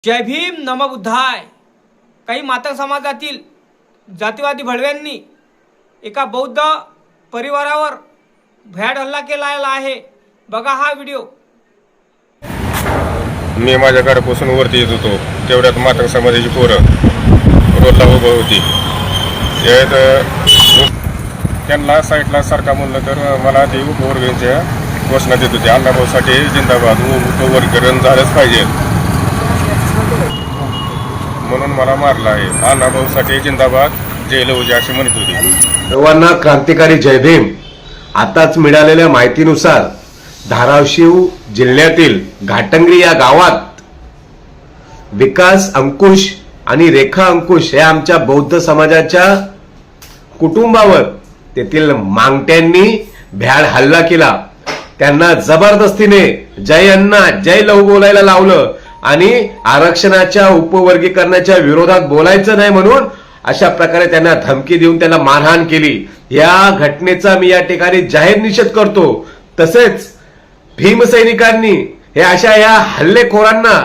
जय भीम नमबुद्धाय। काही मातंग समाजातील जातीवादी भडव्यांनी एका बौद्ध परिवारावर भ्याड हल्ला केलेला आहे। बघा हा व्हिडिओ। मी माझ्या घरापासून वरती येत होतो तेवढ्यात मातंग समाजाची पोरं रोडला उभं होती। त्यांना साईडला सारखा म्हणलं तर मला ते उपवर्गीयांच्या घोषणा देत होते, अण्णाभाऊसाठी जिंदाबाद, उपवर्गीकरण झालंच पाहिजे म्हणून मला मारलं आहे। अण्णाभाऊसाठी जिंदाबाद, जय लहुजी अशी म्हणत होती। सर्वांना क्रांतिकारी जय भीम। आताच मिळालेल्या माहितीनुसार धाराशिव जिल्ह्यातील घाटंगरी या गावात विकास अंकुश आणि रेखा अंकुश या आमच्या बौद्ध समाजाच्या कुटुंबावर तेथील मांगट्यांनी भ्याड हल्ला केला। त्यांना जबरदस्तीने जय अण्णा जय लहू बोलायला लावलं आणि आरक्षणाच्या उपवर्गीकरणाच्या विरोधात बोलायचं नाही म्हणून अशा प्रकारे त्यांना धमकी देऊन त्याला मारहाण केली। या घटनेचा मी या ठिकाणी जाहीर निषेध करतो। तसेच भीमसैनिकांनी हे अशा या हल्लेखोरांना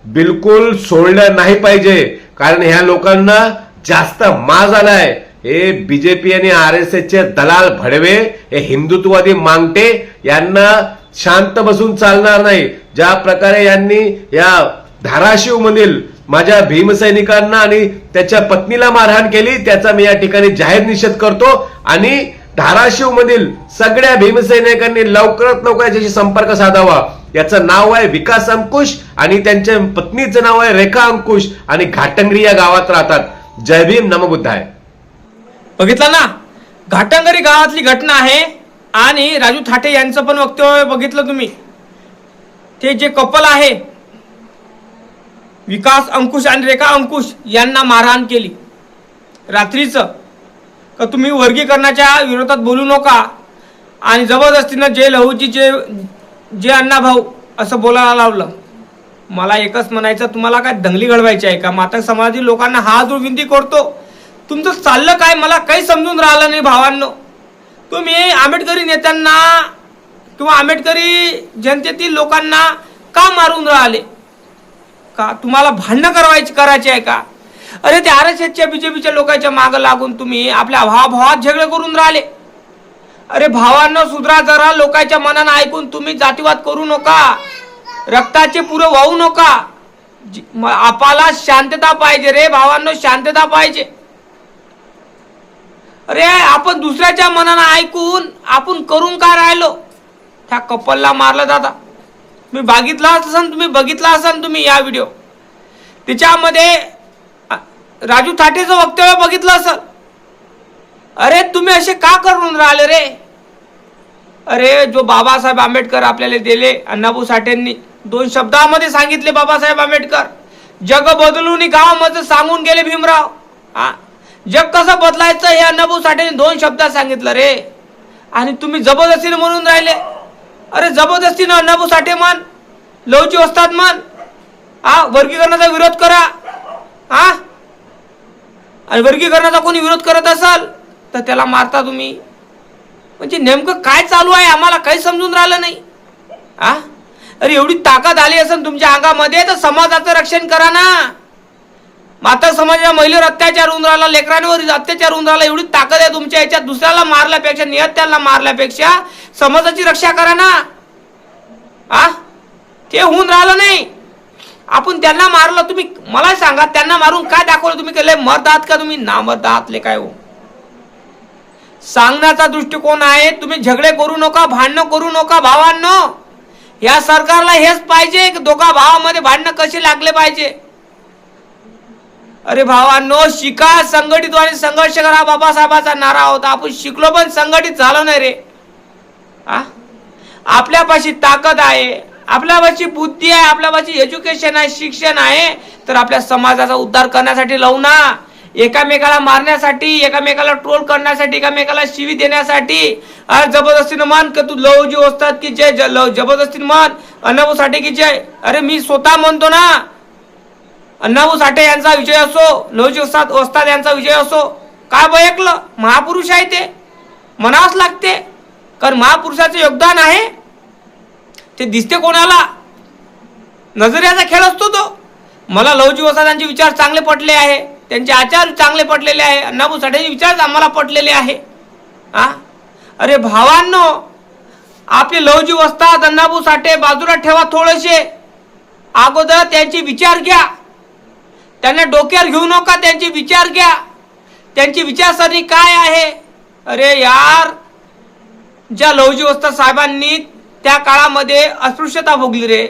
बिलकुल सोडलं नाही पाहिजे, कारण ह्या लोकांना जास्त माज आलाय। हे बीजेपी आणि आरएसएसचे दलाल भडवे, हे हिंदुत्ववादी मांगटे यांना शांत बसून चालणार नाही। ज्या प्रकारे यांनी या धाराशिव मधील माझ्या भीमसैनिकांना आणि त्याच्या पत्नीला मारहाण केली त्याचा मी या ठिकाणी जाहीर निषेध करतो आणि धाराशिव मधील सगळ्या भीमसैनिकांनी लवकरात लवकर याच्याशी संपर्क साधावा। याचं नाव आहे विकास अंकुश आणि त्यांच्या पत्नीचं नाव आहे रेखा अंकुश आणि घाटंगरी या गावात राहतात। जय भीम नमबुद्धाय। बघितलं ना, घाटंगरी गावातली घटना आहे आणि राजू थाटे यांचं पण वक्तव्य बघितलं तुम्ही। ते जे कपल आहे विकास अंकुश आणि रेखा अंकुश यांना मारहाण केली रात्रीचं, का तुम्ही वर्गीकरणाच्या विरोधात बोलू नका आणि जबरदस्तीनं जय लहूजी जे अण्णा भाऊ असं बोलायला लावलं। मला एकच म्हणायचं, तुम्हाला काय दंगली घडवायची आहे का? मातंग समाजातील लोकांना हात जोडून विनंती करतो, तुमचं चाललं काय मला काही समजून राहिलं नाही भावांनो। तुम्ही आंबेडकरी नेत्यांना किंवा आंबेडकरी जनतेतील लोकांना का मारून राहिले? का तुम्हाला भांडणं करायची आहे का? अरे ते आरएसएसच्या बीजेपीच्या लोकांच्या मागे लागून तुम्ही आपल्या भावात झगडे करून राहिले। अरे भावांनो सुधरा जरा, लोकांच्या मनानं ऐकून तुम्ही जातीवाद करू नका, रक्ताचे पुरे वाहू नका। आपल्याला शांतता पाहिजे रे भावांनो, शांतता पाहिजे। अरे आपण दुसऱ्याच्या मनानं ऐकून आपण करून काय राहिलो? त्या कपलला मारलं दादा, तुम्ही बघितला असाल तुम्ही या व्हिडिओ। त्याच्यामध्ये राजू थाटेचं वक्तव्य बघितलं असेल। अरे तुम्ही असे का करून राहिले रे? अरे जो बाबासाहेब आंबेडकर आपल्याला दिले, अण्णाभाऊ साठेंनी 2 शब्दामध्ये सांगितले, बाबासाहेब आंबेडकर जग बदलून गावामध्ये सांगून गेले भीमराव। जग कसं बदलायचं हे अण्णाभाऊ साठेंनी 2 शब्दात सांगितलं रे, आणि तुम्ही जबरदस्तीने म्हणून राहिले। अरे जबरदस्तीने अण्णाभाऊ साठे मान, लहुजी वस्ताद मान, वर्गीकरणाचा विरोध करा। आणि वर्गीकरणाचा कोणी विरोध करत असाल तर त्याला मारता तुम्ही। म्हणजे नेमकं काय चालू आहे आम्हाला काही समजून राहिलं नाही। अरे एवढी ताकद आली असेल तुमच्या अंगामध्ये तर समाजाचं रक्षण करा ना। मातंग समाजाच्या महिलेवर अत्याचार होऊन राहिला, लेकरांवर अत्याचार होऊन राहिला, एवढी ताकद आहे तुमच्या याच्यात। दुसऱ्याला मारल्यापेक्षा, निहत्याला मारल्यापेक्षा समाजाची रक्षा करा ना। ते होऊन राहिलं नाही। आपण त्यांना मारलं, तुम्ही मला सांगा त्यांना मारून काय दाखवलं तुम्ही? केलंय मर्द आहात का तुम्ही? ना मर्द आहातले काय हो? सांगण्याचा दृष्टिकोन आहे, तुम्ही झगडे करू नका, भांडणं करू नका भावांनो। या सरकारला हेच पाहिजे की दोघा भावामध्ये भांडणं कसे लागले पाहिजे। अरे भावांनो, शिका, संघटित आणि संघर्ष करा बाबासाहेबाचा नारा होता। आपण शिकलो पण संघटित झालो नाही रे। आपल्यापाशी ताकद आहे, आपल्यापाशी बुद्धी आहे, आपल्यापाशी एज्युकेशन आहे, शिक्षण आहे, तर आपल्या समाजाचा उद्धार करण्यासाठी लावू ना। एकामेकाला मारण्यासाठी, एकामेकाला ट्रोल करण्यासाठी, एकामेकाला शिवी देण्यासाठी जबरदस्तीनं मान की तू लहुजी वस्ताद की जय, जबरदस्तीनं मान अण्णाभाऊ साठे की जय। अरे मी स्वतः म्हणतो ना, अण्णाभाऊ साठे यांचा विजय असो, लहुजी वस्ताद यांचा विजय असो, काय बयकलं? महापुरुष आहे ते, म्हणावंच लागते, कारण महापुरुषाचं योगदान आहे ते दिसते कोणाला? नजरेचा खेळ असतो तो। मला लहुजी वसादांचे विचार चांगले पटले आहे, त्यांचे आचार चांगले पटलेले आहे, अण्णाभाऊ साठेचे विचार आम्हाला पटलेले आहे. अरे भावांनो, आपले लहुजी वस्ताद अण्णाभाऊ साठे बाजूला ठेवा थोडेसे. अगोदर त्यांचे विचार घ्या, त्यांना डोक्यावर घेऊ नका, त्यांचे विचार घ्या, त्यांची विचारसरणी काय आहे. अरे यार, ज्या लहुजी वस्ताद साहेबांनी त्या काळामध्ये अस्पृश्यता भोगली रे,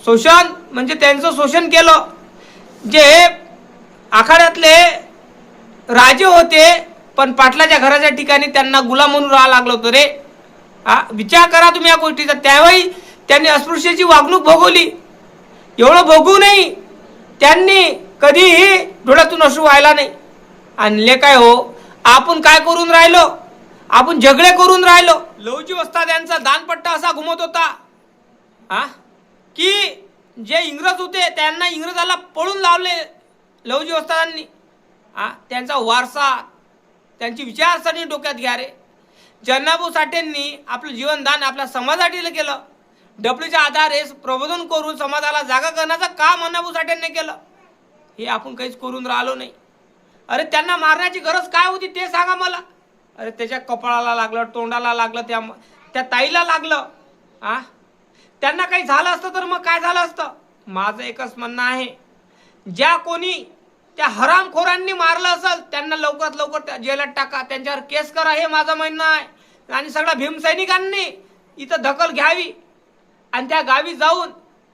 शोषण म्हणजे त्यांचं शोषण केलं. जे आखाड्यातले राजे होते पण पाटलाच्या घराच्या ठिकाणी त्यांना गुलाम म्हणून राहावं लागलं होतं रे. विचार करा तुम्ही या गोष्टीचा. त्यावेळी त्यांनी अस्पृश्याची वागणूक भोगवली. एवढं भोगूनही त्यांनी कधीही डोळ्यातून अश्रू व्हायला नाही. आणले काय हो, आपण काय करून राहिलो, आपण झगडे करून राहिलो. लहुजी वस्ताद यांचा दानपट्टा असा घुमत होता की जे इंग्रज होते त्यांना इंग्रजाला पळून लावले लहुजी वस्तादांनी. त्यांचा वारसा, त्यांची विचारसरणी डोक्यात घ्या रे. अण्णाभाऊ साठेंनी आपलं जीवनदान आपल्या समाजासाठी केलं. डबलीच्या आधारे प्रबोधन करून समाजाला जागा करण्याचं काम अण्णाभाऊ साठेंनी केलं. हे आपण काहीच करून राहिलो नाही. अरे त्यांना मारण्याची गरज काय होती ते सांगा मला. अरे त्याच्या कपाळाला लागलं, तोंडाला लागलं, त्या ताईला लागलं. त्यांना काही झालं असतं तर मग काय झालं असतं. माझं एकच म्हणणं आहे, ज्या कोणी त्या हरामखोरांनी मारलं असेल त्यांना लवकरात लवकर जेलात टाका, त्यांच्यावर केस करा, हे माझं म्हणणं आहे. आणि सगळ्या भीमसैनिकांनी इथं दखल घ्यावी आणि त्या गावी जाऊन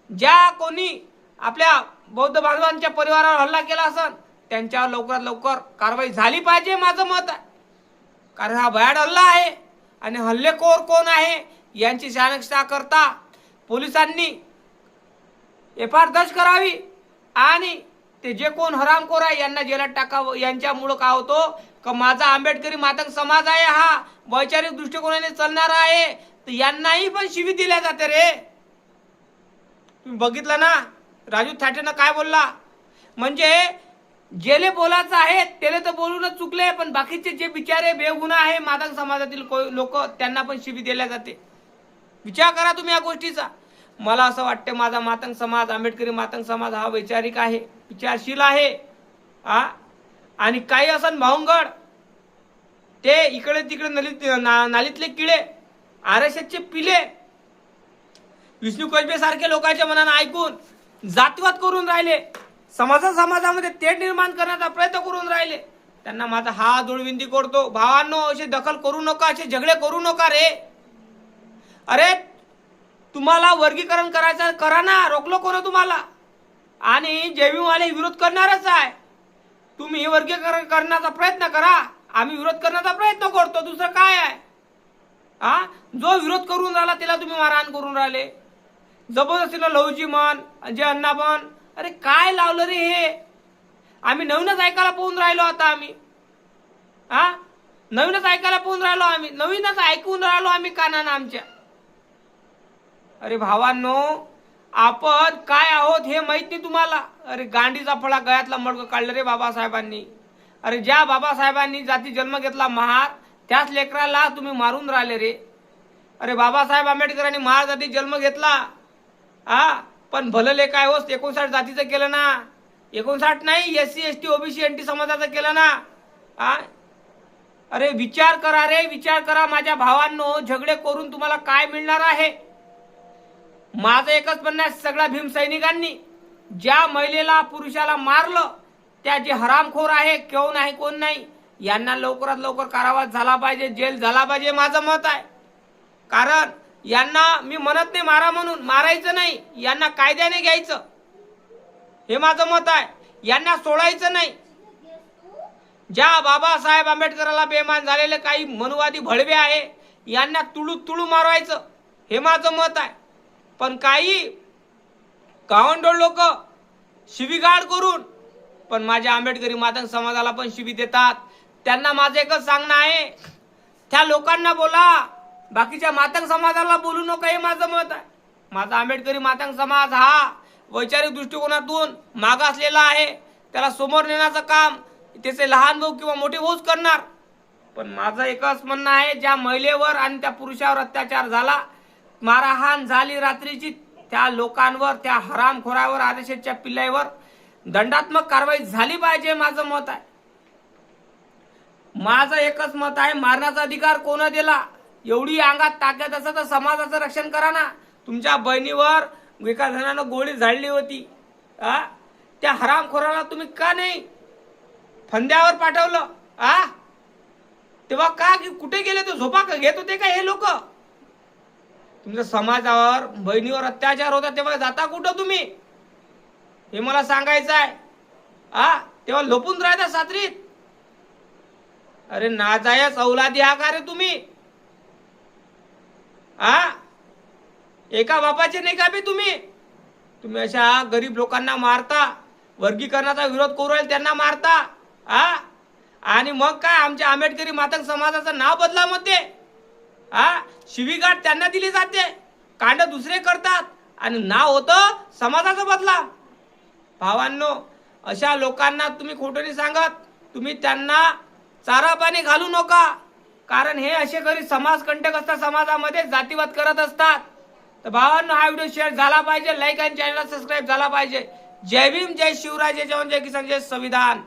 ज्या कोणी आपल्या बौद्ध बांधवांच्या परिवारावर हल्ला केला असेल त्यांच्यावर लवकरात लवकर कारवाई झाली पाहिजे, माझं मत आहे. कारण हा भयाड हल्ला आहे आणि हल्लेखोर कोण आहे यांची शहानिशा करता पोलिसांनी एफआयआर दर्ज करावी आणि ते जे कोण हरामखोर आहे यांना जेलात टाकावं. यांच्यामुळं काय होतो का माझा आंबेडकरी मातंग समाज आहे, हा वैचारिक दृष्टिकोनाने चालणारा आहे, तर यांनाही पण शिवी दिल्या जाते रे. तुम्ही बघितलं ना राजू थाटेनं काय बोलला, म्हणजे जेले बोलायचं आहे त्याला तर बोलूनच चुकले, पण बाकीचे जे बिचारे बेगुन्हा आहे मातंग समाजातील लोक त्यांना पण शिवी दिल्या जाते. विचार करा तुम्ही या गोष्टीचा. मला असं वाटतं माझा मातंग समाज, आंबेडकरी मातंग समाज हा वैचारिक आहे, विचारशील आहे. आणि काही असं भावंगड ते इकडे तिकडे नालीतले किडे, आरएसएसचे पिले, विष्णू कसबे सारखे लोकांच्या मनानं ऐकून जातीवाद करून राहिले, समाजामध्ये तेढ निर्माण करण्याचा प्रयत्न करून राहिले. त्यांना माझा हात जोडविंदी करतो, भावांनो अशी दखल करू नका, असे झगडे करू नका रे. अरे तुम्हाला वर्गीकरण करायचं करा ना, रोखलो कोण तुम्हाला. आणि जेवीवाले विरोध करणारच आहे. तुम्ही वर्गीकरण करण्याचा प्रयत्न करा, आम्ही विरोध करण्याचा प्रयत्न करतो, दुसरं काय आहे. जो विरोध करून राहिला त्याला तुम्ही मारहाण करून राहिले. जबरदस्तीला लहुजी म्हण, जे अण्णा म्हण, अरे काय लावलं रे हे. आम्ही नवीनच ऐकायला पाहून राहिलो. आता आम्ही नवीनच ऐकायला पाहून राहिलो, आम्ही नवीनच ऐकून राहिलो आम्ही कानानं आमच्या. अरे भावांनो, आपण काय आहोत हे माहित नाही तुम्हाला. अरे गांडीचा फळा गळ्यातला मडकं काढलं रे बाबासाहेबांनी. अरे ज्या बाबासाहेबांनी जाती जन्म घेतला महार, त्याच लेकराला तुम्ही मारून राहिले रे. अरे बाबासाहेब आंबेडकरांनी महार जाती जन्म घेतला, पण भलं काय होस 59 जातीचं केलं ना. 59 नाही, SC ST OBC NT समाजाचं केलं ना. अरे विचार करा रे, विचार करा माझ्या भावांनो. झगडे करून तुम्हाला काय मिळणार आहे. माझं एकच म्हणणं आहे, सगळ्या भीमसैनिकांनी ज्या महिलेला पुरुषाला मारलं त्या जे हरामखोर आहे, कोण आहे कोण नाही, यांना लवकरात लवकर कारावास झाला पाहिजे, जेल झाला पाहिजे, माझं मत आहे. कारण यांना मी म्हणत नाही मारा म्हणून, मारायचं नाही, यांना कायद्याने घ्यायचं, हे माझं मत आहे. यांना सोडायचं नाही. ज्या बाबासाहेब आंबेडकरांना बेमान झालेले काही मनुवादी भडवे आहे यांना तुळू तुळू मारवायचं, हे माझं मत आहे. पण काही गावंडोळ लोक शिवीगाळ करून पण माझ्या आंबेडकरी मातंग समाजाला पण शिवी देतात. त्यांना माझं एकच सांगणं आहे, त्या लोकांना बोला, बाकीच्या मातंग समाजाला बोलू नका, हे माझं मत आहे. माझा आंबेडकरी मातंग समाज हा वैचारिक दृष्टिकोनातून मागासलेला आहे. त्याला समोर नेण्याचं काम त्याचे लहान भाऊ किंवा मोठे भाऊच करणार. पण माझं एकच म्हणणं आहे, ज्या महिलेवर आणि त्या पुरुषावर अत्याचार झाला, मारहाण झाली रात्रीची, त्या लोकांवर, त्या हरामखोरावर, आरएसएसच्या पिल्लाईवर दंडात्मक कारवाई झाली पाहिजे, माझं मत आहे. माझं एकच मत आहे, मारण्याचा अधिकार कोण दिला? एवढी अंगात ताकद असं तर समाजाचं रक्षण करा ना. तुमच्या बहिणीवर एका जणानं गोळी झाडली होती, त्या हरामखोराला तुम्ही का नाही फंद्यावर पाठवलं? तेव्हा का कुठे गेले? तो झोपा घेत होते का हे लोक? तुमच्या समाजावर बहिणीवर अत्याचार होता तेव्हा जाता कुठं तुम्ही? हे मला सांगायचं आहे. तेव्हा लपून राहता सात्रीत. अरे नाजायज औलादी हा का रे तुम्ही? एका बापाचे नाही का बी तुम्ही अशा गरीब लोकांना मारता, वर्गीकरणाचा विरोध करू राहिले त्यांना मारता. आणि मग काय आमच्या आंबेडकरी मातंग समाजाचं नाव बदला मध्ये शिवीगाठ त्यांना दिली जाते, कांड दुसरे करतात आणि नाव होतं समाजाचा बदला. भावांनो, अशा लोकांना तुम्ही खोटं नाही सांगत, तुम्ही त्यांना चारा पाणी घालू नका, कारण हे असे घरी समाजकंटक असतात, समाजामध्ये जातीवाद करत असतात. तर भावांनो, हा व्हिडिओ शेअर झाला पाहिजे, लाईक आणि चॅनलला सबस्क्राईब झाला पाहिजे. जय भीम, जय शिवराय, जय जवान, जय किसान, जय संविधान.